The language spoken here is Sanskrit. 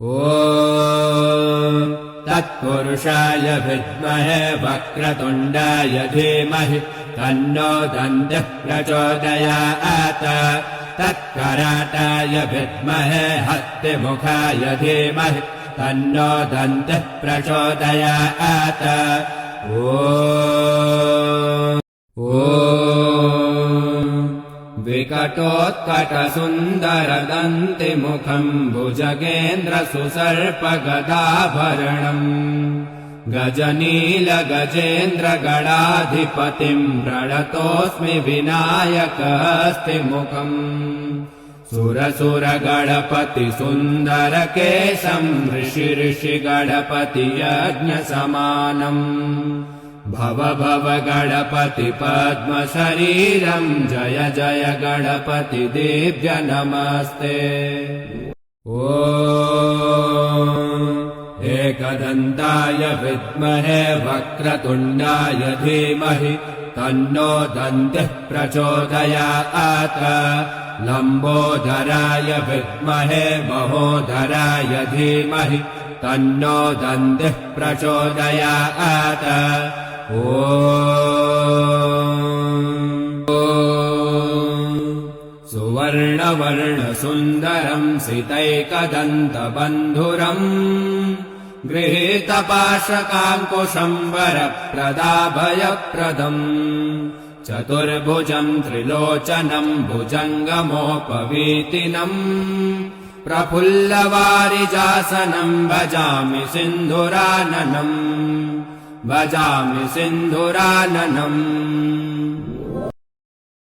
ॐ तत्पुरुषाय विद्महे वक्रतुण्डाय धीमहि तन्नो दन्तिः प्रचोदयात् तत्कराटाय विद्महे हस्तिमुखाय धीमहि तन्नो दन्तिः प्रचोदयात् विकटोत्कटसुन्दरदन्तिमुखम् भुजगेन्द्रसुसर्पगदाभरणम् गजनीलगजेन्द्रगणाधिपतिम् प्रणतोऽस्मि विनायकहस्तिमुखम् सुरसुरगणपति सुन्दरकेशम् ऋषि यज्ञसमानम् भव भव गणपति पद्मशरीरम् जय जय गणपति देव्य नमस्ते ॐ एकदन्ताय विद्महे वक्रतुण्डाय धीमहि तन्नो दन्तिः प्रचोदयात् लम्बोदराय विद्महे महोदराय धीमहि तन्नो दन्तिः प्रचोदयात् ॐ सुवर्णवर्णसुन्दरम् सितैकदन्तबन्धुरम् गृहीतपाशकाङ्कुशम् वरप्रदाभयप्रदम् चतुर्भुजम् त्रिलोचनम् भुजङ्गमोपवीतिनम् प्रफुल्लवारिजासनम् भजामि सिन्धुराननम्